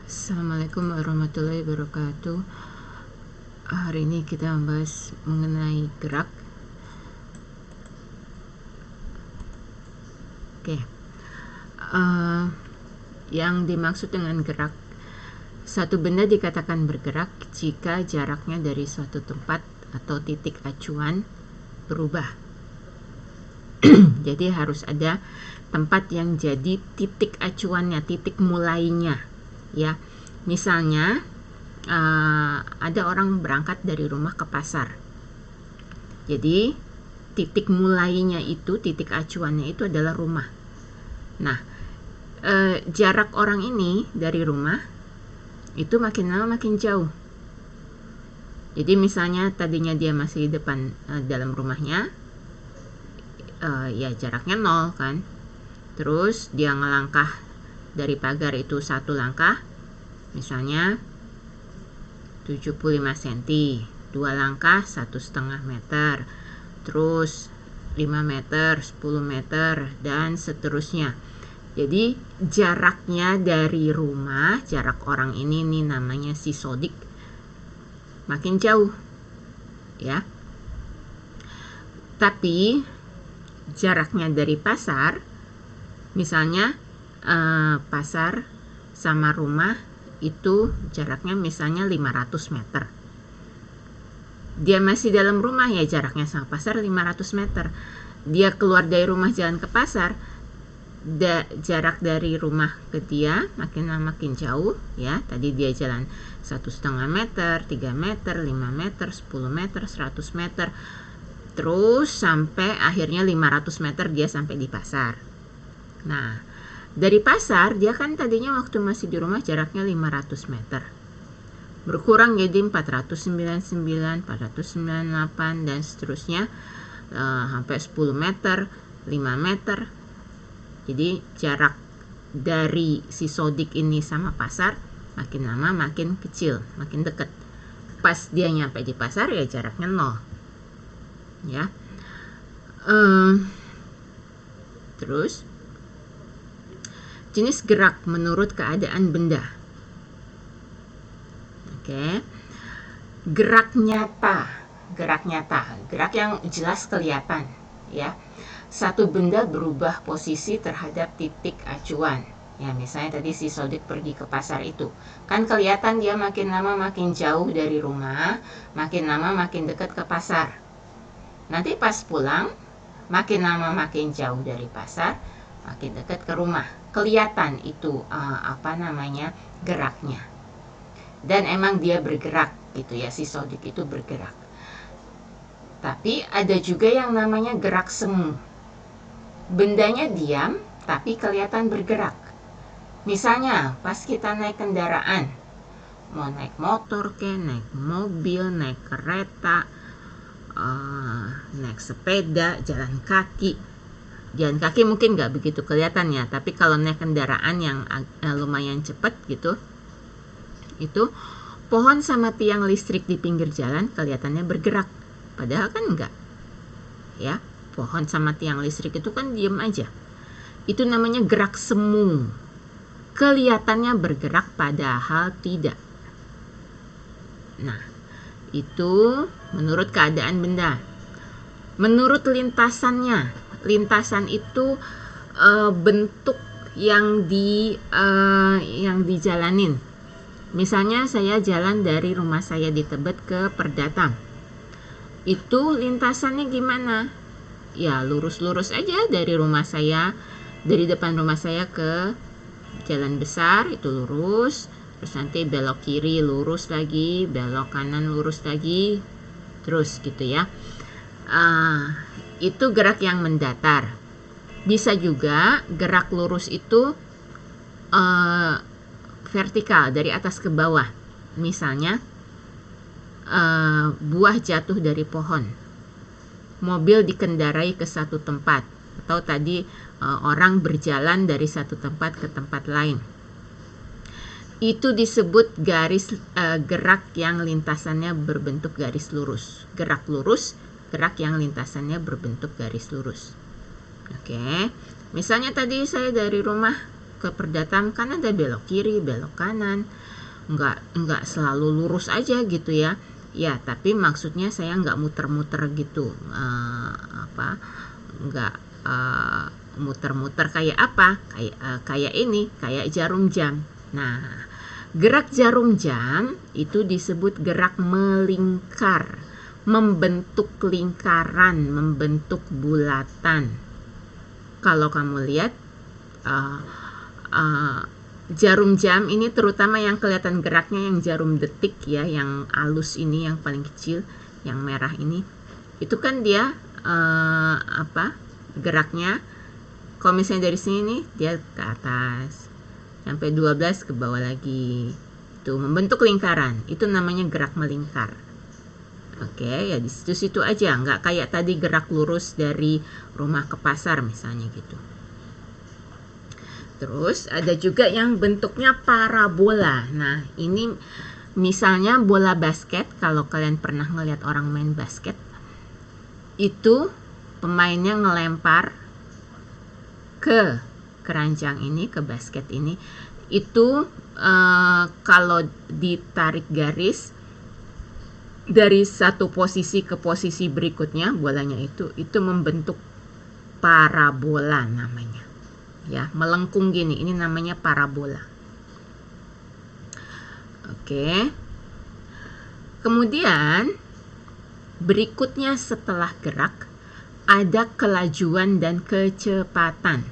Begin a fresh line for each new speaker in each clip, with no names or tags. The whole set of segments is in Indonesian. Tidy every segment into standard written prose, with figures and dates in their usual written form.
Assalamualaikum warahmatullahi wabarakatuh. Hari ini kita membahas mengenai gerak. Oke. Yang dimaksud dengan gerak, satu benda dikatakan bergerak jika jaraknya dari suatu tempat atau titik acuan berubah. Jadi harus ada tempat yang jadi titik acuannya, titik mulainya, ya. Misalnya ada orang berangkat dari rumah ke pasar. Jadi titik mulainya itu, titik acuannya itu adalah rumah. Nah, jarak orang ini dari rumah itu makin lama makin jauh. Jadi misalnya tadinya dia masih di depan dalam rumahnya, ya jaraknya 0 kan. Terus dia ngelangkah dari pagar itu 1 langkah, misalnya 75 cm, 2 langkah 1,5 meter, terus 5 meter, 10 meter, dan seterusnya. Jadi jaraknya dari rumah, jarak orang ini namanya si sodik, makin jauh, ya. Tapi jaraknya dari pasar, misalnya pasar sama rumah itu jaraknya misalnya 500 meter. Dia masih dalam rumah, ya jaraknya sama pasar 500 meter. Dia keluar dari rumah jalan ke pasar, jarak dari rumah ke dia makin lama makin jauh, ya. Tadi dia jalan 1,5 meter, 3 meter, 5 meter, 10 meter, 100 meter, terus sampai akhirnya 500 meter dia sampai di pasar. Nah, dari pasar dia kan tadinya waktu masih di rumah jaraknya 500 meter. Berkurang jadi 499, 498 dan seterusnya, sampai 10 meter, 5 meter. Jadi jarak dari si sodik ini sama pasar makin lama makin kecil, makin dekat. Pas dia nyampe di pasar ya jaraknya 0. Ya. Terus jenis gerak menurut keadaan benda. Oke. Gerak nyata, gerak yang jelas kelihatan, ya. Satu benda berubah posisi terhadap titik acuan. Ya, misalnya tadi si sodik pergi ke pasar itu, kan kelihatan dia makin lama makin jauh dari rumah, makin lama makin dekat ke pasar. Nanti pas pulang, makin lama makin jauh dari pasar, makin dekat ke rumah. Kelihatan itu geraknya. Dan emang dia bergerak gitu ya, si sodik itu bergerak. Tapi ada juga yang namanya gerak semu. Bendanya diam tapi kelihatan bergerak. Misalnya pas kita naik kendaraan, mau naik motor naik mobil, naik kereta, naik sepeda, jalan kaki mungkin nggak begitu kelihatan ya, tapi kalau naik kendaraan yang lumayan cepat gitu, itu pohon sama tiang listrik di pinggir jalan kelihatannya bergerak, padahal kan enggak, ya. Pohon sama tiang listrik itu kan diem aja. Itu namanya gerak semu, kelihatannya bergerak padahal tidak. Nah, itu menurut keadaan benda. Menurut lintasannya, lintasan itu bentuk yang dijalanin. Misalnya saya jalan dari rumah saya di Tebet ke Perdatang, itu lintasannya gimana? Ya lurus-lurus aja dari rumah saya, dari depan rumah saya ke jalan besar itu lurus, terus nanti belok kiri lurus lagi, belok kanan lurus lagi, terus gitu ya. Itu gerak yang mendatar. Bisa juga gerak lurus itu vertikal, dari atas ke bawah. Misalnya buah jatuh dari pohon, mobil dikendarai ke satu tempat, atau tadi orang berjalan dari satu tempat ke tempat lain. Itu disebut gerak yang lintasannya berbentuk garis lurus. Gerak lurus, gerak yang lintasannya berbentuk garis lurus. Oke. Misalnya tadi saya dari rumah ke perdatam kan ada belok kiri, belok kanan, nggak selalu lurus aja gitu ya. Ya, tapi maksudnya saya nggak muter-muter gitu, nggak muter-muter kayak apa? Kayak ini, kayak jarum jam. Nah, gerak jarum jam itu disebut gerak melingkar, membentuk lingkaran, membentuk bulatan. Kalau kamu lihat jarum jam ini, terutama yang kelihatan geraknya yang jarum detik ya, yang halus ini, yang paling kecil, yang merah ini, itu kan dia geraknya, kalau misalnya dari sini nih, dia ke atas sampai 12 ke bawah lagi, itu membentuk lingkaran, itu namanya gerak melingkar. Oke, ya di situ aja, nggak kayak tadi gerak lurus dari rumah ke pasar misalnya gitu. Terus ada juga yang bentuknya parabola. Nah, ini misalnya bola basket, kalau kalian pernah ngelihat orang main basket, itu pemainnya ngelempar ke keranjang ini, ke basket ini, itu kalau ditarik garis dari satu posisi ke posisi berikutnya, bolanya itu membentuk parabola namanya. Ya, melengkung gini, ini namanya parabola. Oke. Kemudian berikutnya setelah gerak ada kelajuan dan kecepatan.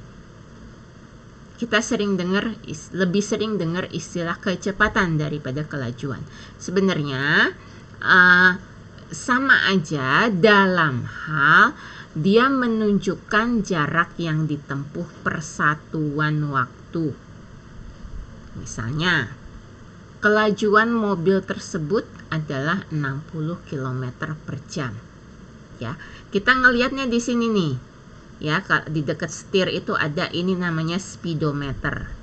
Kita lebih sering dengar istilah kecepatan daripada kelajuan. Sebenarnya sama aja dalam hal dia menunjukkan jarak yang ditempuh per satuan waktu. Misalnya, kelajuan mobil tersebut adalah 60 km per jam. Ya, kita ngelihatnya di sini nih. Ya, di dekat setir itu ada ini namanya speedometer.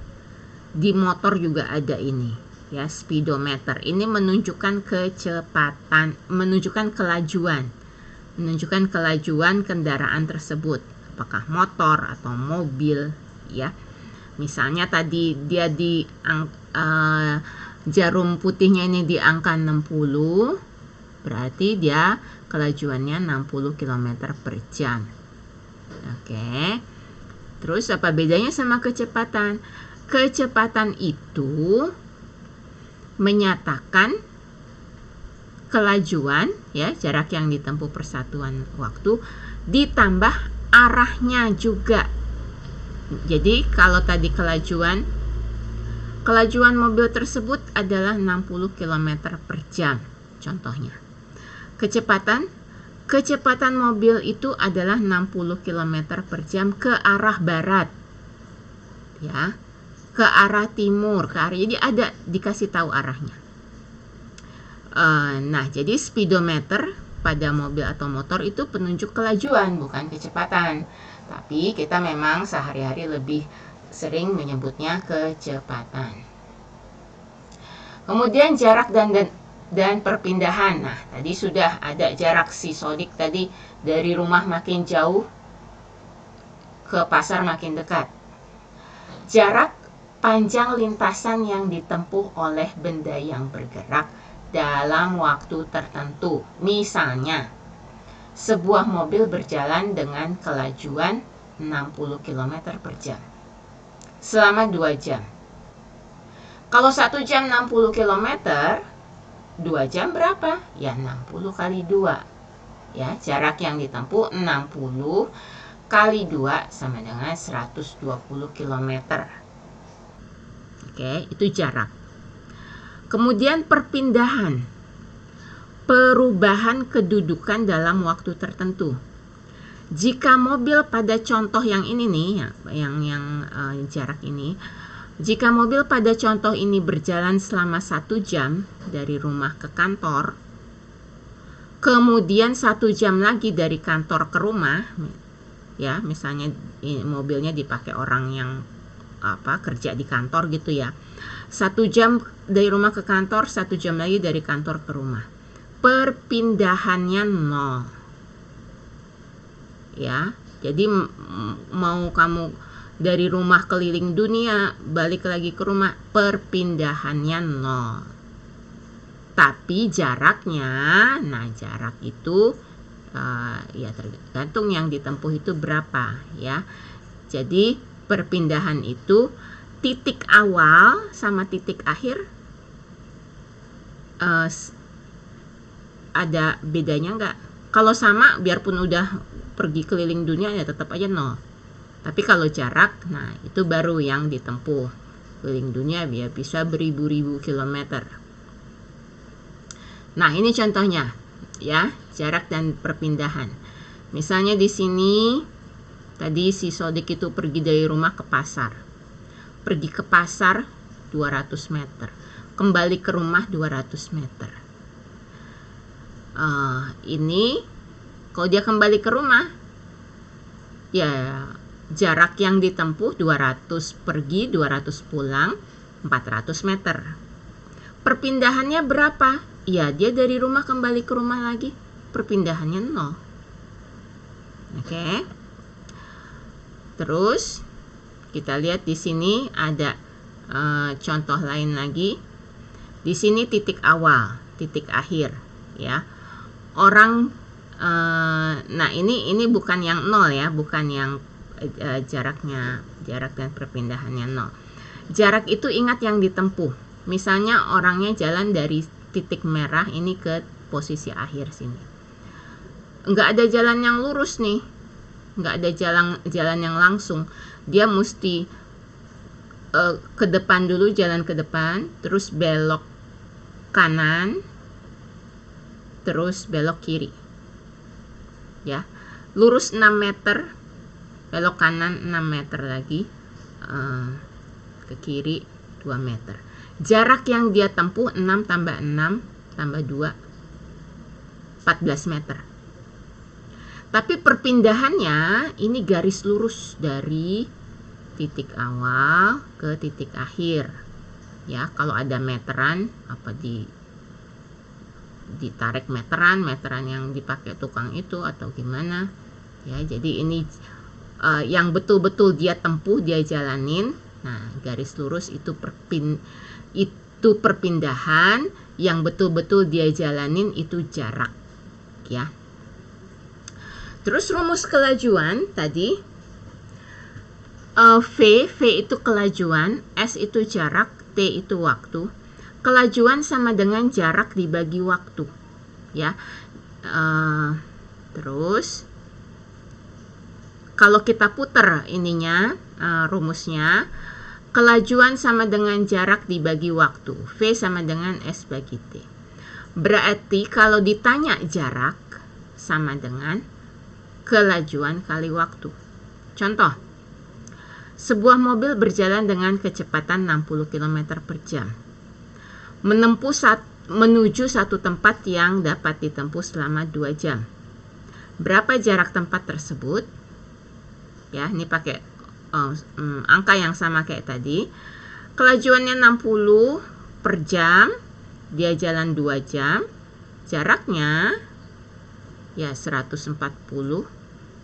Di motor juga ada ini. Ya, speedometer ini menunjukkan kecepatan, menunjukkan kelajuan kendaraan tersebut, apakah motor atau mobil ya. Misalnya tadi dia di jarum putihnya ini di angka 60, berarti dia kelajuannya 60 km per jam. Oke. Terus apa bedanya sama kecepatan? Kecepatan itu menyatakan kelajuan ya, jarak yang ditempuh per satuan waktu ditambah arahnya juga. Jadi kalau tadi kelajuan mobil tersebut adalah 60 km per jam contohnya. Kecepatan mobil itu adalah 60 km per jam ke arah barat. Ya. Ke arah timur, jadi ada dikasih tahu arahnya. Nah, jadi speedometer pada mobil atau motor itu penunjuk kelajuan, bukan kecepatan. Tapi kita memang sehari-hari lebih sering menyebutnya kecepatan. Kemudian jarak dan perpindahan. Nah, tadi sudah ada jarak si Sodik tadi, dari rumah makin jauh ke pasar makin dekat. Jarak panjang lintasan yang ditempuh oleh benda yang bergerak dalam waktu tertentu. Misalnya, sebuah mobil berjalan dengan kelajuan 60 km per jam selama 2 jam. Kalau 1 jam 60 km, 2 jam berapa? Ya 60 kali 2. Ya, jarak yang ditempuh 60 kali 2 sama dengan 120 km. Oke, itu jarak. Kemudian perpindahan, perubahan kedudukan dalam waktu tertentu. Jika mobil pada contoh yang ini nih, yang jarak ini, jika mobil pada contoh ini berjalan selama 1 jam dari rumah ke kantor, kemudian 1 jam lagi dari kantor ke rumah, ya misalnya mobilnya dipakai orang yang kerja di kantor gitu ya, 1 jam dari rumah ke kantor, 1 jam lagi dari kantor ke rumah, perpindahannya 0 ya. Jadi mau kamu dari rumah keliling dunia, balik lagi ke rumah, perpindahannya 0. Tapi jaraknya, nah jarak itu ya tergantung yang ditempuh itu berapa ya. Jadi perpindahan itu titik awal sama titik akhir ada bedanya nggak? Kalau sama, biarpun udah pergi keliling dunia ya tetap aja 0. Tapi kalau jarak, nah itu baru yang ditempuh. Keliling dunia ya bisa beribu-ribu kilometer. Nah, ini contohnya ya, jarak dan perpindahan. Misalnya di sini tadi si Sodik itu pergi dari rumah ke pasar. Pergi ke pasar 200 meter. Kembali ke rumah 200 meter. Ini kalau dia kembali ke rumah ya jarak yang ditempuh 200 pergi, 200 pulang, 400 meter. Perpindahannya berapa? Ya, dia dari rumah kembali ke rumah lagi, perpindahannya 0. Oke. Terus kita lihat di sini ada contoh lain lagi. Di sini titik awal, titik akhir, ya. Orang nah ini bukan yang 0 ya, bukan yang jarak dan perpindahannya 0. Jarak itu ingat yang ditempuh. Misalnya orangnya jalan dari titik merah ini ke posisi akhir sini. Nggak ada jalan yang lurus nih, nggak ada jalan yang langsung. Dia mesti ke depan dulu, jalan ke depan, terus belok kanan, terus belok kiri. Ya, lurus 6 meter, belok kanan 6 meter lagi, ke kiri 2 meter. Jarak yang dia tempuh 6 tambah 6 tambah 2, 14 meter. Tapi perpindahannya ini garis lurus dari titik awal ke titik akhir. Ya, kalau ada meteran apa ditarik meteran yang dipakai tukang itu atau gimana. Ya, jadi ini yang betul-betul dia tempuh, dia jalanin. Nah, garis lurus itu perpindahan, yang betul-betul dia jalanin itu jarak, ya. Terus rumus kelajuan tadi, V itu kelajuan, S itu jarak, T itu waktu. Kelajuan sama dengan jarak dibagi waktu, ya. Terus kalau kita putar ininya, rumusnya, kelajuan sama dengan jarak dibagi waktu. V sama dengan S bagi T. Berarti kalau ditanya jarak sama dengan kelajuan kali waktu. Contoh, sebuah mobil berjalan dengan kecepatan 60 km per jam. Menuju satu tempat yang dapat ditempuh selama 2 jam. Berapa jarak tempat tersebut? Ya, ini pakai angka yang sama kayak tadi. Kelajuannya 60 per jam, dia jalan 2 jam, jaraknya ya 140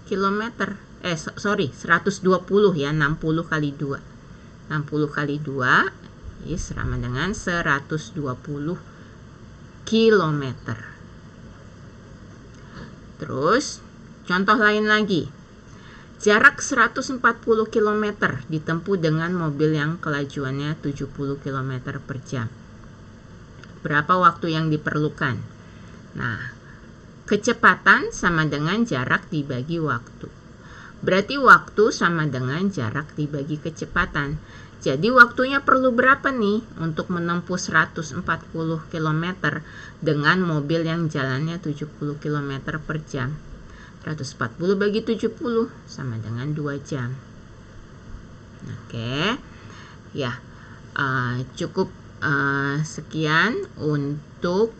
km. 120 ya, 60 kali 2. 60 kali 2 sama dengan 120 km. Terus contoh lain lagi. Jarak 140 km ditempuh dengan mobil yang kelajuannya 70 km per jam. Berapa waktu yang diperlukan? Nah, kecepatan sama dengan jarak dibagi waktu. Berarti waktu sama dengan jarak dibagi kecepatan. Jadi waktunya perlu berapa nih untuk menempuh 140 km dengan mobil yang jalannya 70 km per jam? 140 bagi 70 sama dengan 2 jam. Oke. Ya, cukup sekian untuk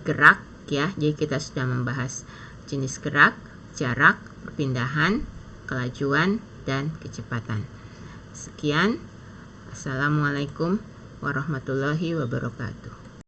gerak ya. Jadi kita sudah membahas jenis gerak, jarak, perpindahan, kelajuan, dan kecepatan. Sekian. Assalamualaikum warahmatullahi wabarakatuh.